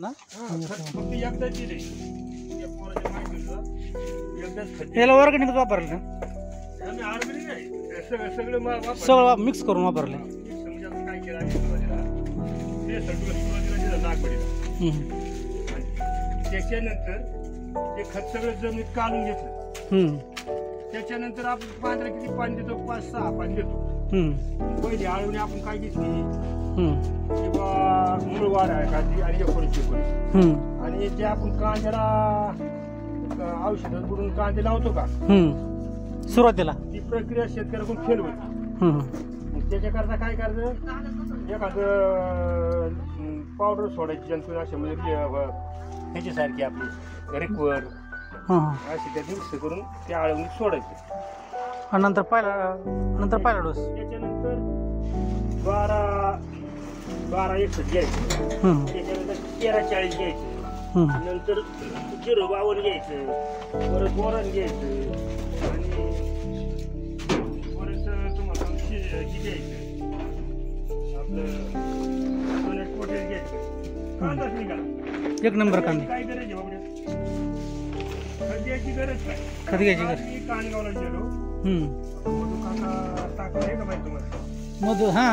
ना फक्त एकदाच दिले या पोराच्या माहितीला एकदाच खत याला ऑर्गॅनिक वापरलं का? आम्ही ऑर्गॅनिक नाही सगळं सगळं मिक्स करून वापरलं. समजा आपण काय केलं आम्ही सुरुवातीला ते सगळं सुरुवातीला दिलं नागपडीला त्याच्यानंतर ते खत सगळं जमिनीत काढून घेतलं. त्याच्यानंतर आपण पाण्याला किती पाणी देतो 5-6 पाणी देतो. पहिले आळवणी आपण काय घेतली किंवा मूळ वाढ आहे काढली आणि एकोणीस आणि जे आपण कांद्याला औषधात बुडून कांदे लावतो का सुरुवातीला ती प्रक्रिया शेतकऱ्याकडून फेल होती. त्याच्याकरता काय करायचं एखादं पावडर सोडायची जंतुनाशक म्हणजे ह्याच्यासारखी आपली रेकवर अशी त्या मिक्स करून त्या आळवणीत सोडायचं. नंतर पहिला डोस त्याच्यानंतर 12-61 घ्यायचं. त्याच्यानंतर 13-40 घ्यायचं. नंतर 0-52 घ्यायचं. परत बोरान घ्यायचं आणि परत तुम्हाला हे घ्यायचं आपलं सोनेट पोटेल घ्यायचं. कांदाच निघाला एक नंबर कांदे. काय गरज आहे बाबड्या खत द्यायची गरज काय खत घ्यायची गरज. मी कानगावला गेलो कांदा टाकला आहे का माहिती तुम्हाला मधु हा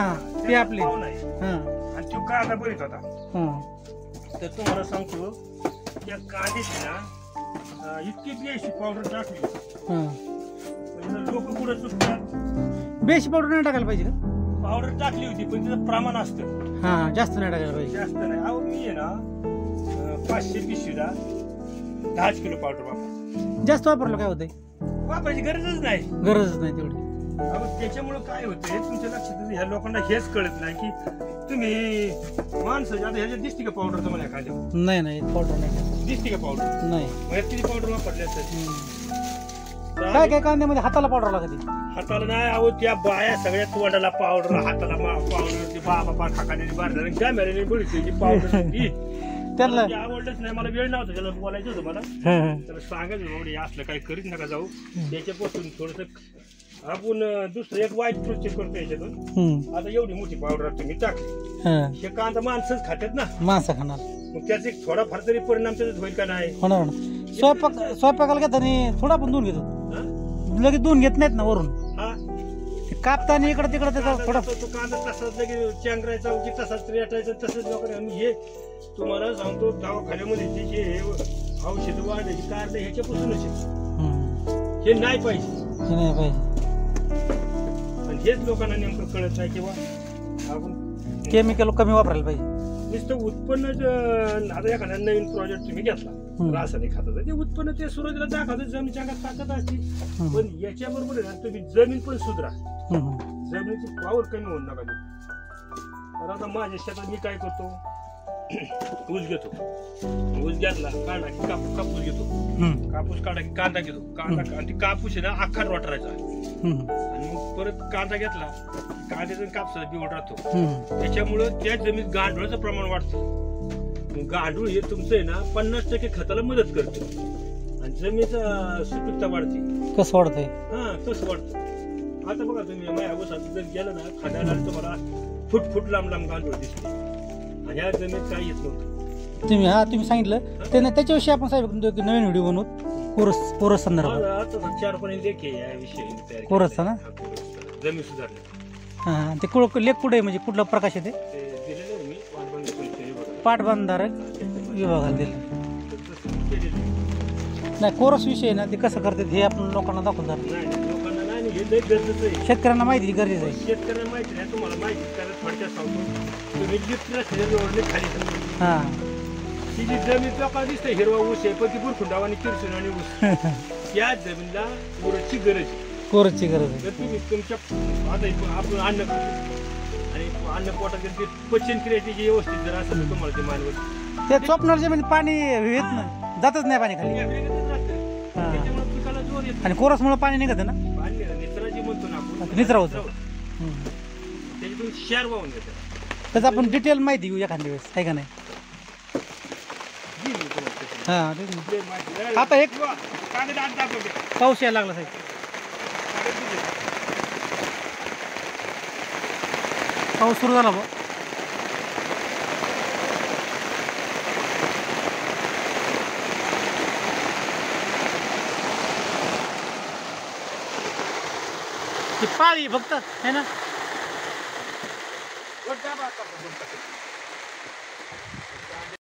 ते आपले नाही आणि तो कांदा बरीच होता. तर तुम्हाला सांगतो त्या कांद्याची ना इतकी बेशी पावडर टाकली लोक पुढे चुकतात. बेशी पावडर नाही टाकायला पाहिजे का? पावडर टाकली होती पण तिचं प्रमाण असतं. जास्त नाही टाकायला पाहिजे. जास्त नाही. अहो मी आहे ना 500 पिशवीला 10 किलो पावडर वापर. जास्त वापरलं काय होतंय? वापरायची गरजच नाही. गरजच नाही तेवढी. अहो त्याच्यामुळे काय होतं हे तुमच्या लक्षात ह्या लोकांना हेच कळत नाही की तुम्ही माणसं आता ह्याच्यात दिसते का पावडर तुम्हाला खाली? नाही पावडर नाही दिसते का पावडर? नाही. मग किती पावडर वापरली असेल? काय कांद्यामध्ये हाताला पावडर लागते. हाताला नाही. अहो त्या बाया सगळ्या तोंडाला पावडर हाताला पावडर ते बाबा खाकाने बारदाने कॅमेऱ्याने बघितली पावडर त्यांना आवडलंच नाही. मला वेळ नव्हता त्याला बोलायचं होतं मला त्याला सांगायचं बाबा असलं काही करीत नका जाऊ त्याच्यापासून थोडस आपण दुसरं एक वाईट कृत्य करतो याच्यातून. आता एवढी मोठी पावडर तुम्ही टाकली हे कांदा माणसंच खातात ना माणसं खाणार मग त्याचा एक थोडाफार तरी परिणाम त्याच्यात होईल का नाही? होणार ना. स्वयंपाकाला घेताना थोडा पण धुवून घेतो लगेच धुवून घेत नाहीत ना वरून कापताना इकडे तिकडे त्याचा थोडा तो कांदा तसाच लगेच चेंगरायचा की तसाच रेटायचा तसंच लोकांना हे तुम्हाला सांगतो दवाखान्यामध्ये जे औषध वाढायची कारण ह्याच्यापासूनच हे नाही पाहिजे. आणि हेच लोकांना नेमकं कळत नाही किंवा आपण केमिकल कमी वापरायला पाहिजे. नुसतं उत्पन्न आता एखादा नवीन प्रोजेक्ट तुम्ही घेतला रासायनिक खताचं ते उत्पन्न ते सुरुवातीला दाखवतं जमिनीच्या अंगात ताकद असते पण याच्याबरोबर आहे ना तुम्ही जमीन पण सुधारा. जमिनीची पावर कमी होऊ नका. तर आता माझ्या शेतात मी काय करतो ऊस घेतो. ऊस घेतला काढला की कापूस घेतो. कापूस काढला की कांदा घेतो. कांदा आणि कापूस आहे ना अख्खा वाटरायचा आणि मग परत कांदा घेतला कांद्याचा कापसाचा बिवड राहतो त्याच्यामुळं त्या जमिनीत गांडुळाचं प्रमाण वाढतं. गांडूळ हे तुमचं आहे ना 50% खताला मदत करते आणि जमिनीचा सुपीकता वाढते. कसं वाढतंय? कसं वाढतं आता बघा तुम्ही माझ्या ऊसात जर गेलं ना खाण्याला तुम्हाला फूट लांब गांडूळ दिसते आणि ह्या जमिनीत काही येत नव्हतं. तुम्ही सांगितलं त्याच्याविषयी आपण साहेब नवीन व्हिडिओ बनवू कोरस संदर्भात. आता 4 पण लेख आहे या विषयी कोरसचा ना जमीन सुधारणे. ते लेख कुठे म्हणजे कुठला प्रकाश आहे ते दिलेलं मी पाटबंधार विभागाला दिलं नाही. कोरस विषय ना ते कसं करतात हे आपण लोकांना दाखवून जात लोकांना नाही हे लय गरजेचं आहे. शेतकऱ्यांना माहिती गरजेचं आहे. शेतकऱ्यांना माहिती नाही तुम्हाला माहिती कारण थोडक्यात सांगतो तुम्ही खाली ती जी जमीन लोकांना दिसते हिरवा ऊस आहे पण ती बुरखुंडावा आणि किरसून आणि ऊस त्या जमीनला कोरसची गरज आहे. कोरसची गरज आहे. तर तुम्ही तुमच्या आता आपण अन्न खातो आणि अन्न पोटात पचन क्रियेची व्यवस्थित जर असेल तर तुम्हाला ते मानवत ते चोपणार जमीन पाणी येत ना जातच नाही पाणी खाली त्याच्यामुळे पिकाला जोर येतो आणि कोरसमुळे पाणी निघत ना पाणी निचराजी म्हणतो ना आपण निचरा होतं त्याच्यातून क्षार वाहून येतं. त्याचं आपण डिटेल माहिती घेऊ एखाद्या वेळेस आहे का नाही? आता एक पाऊस यायला लागला साहेब. पाऊस सुरू झाला बा. ती पाळी फक्त आहे ना. वर दाबा आता आपण.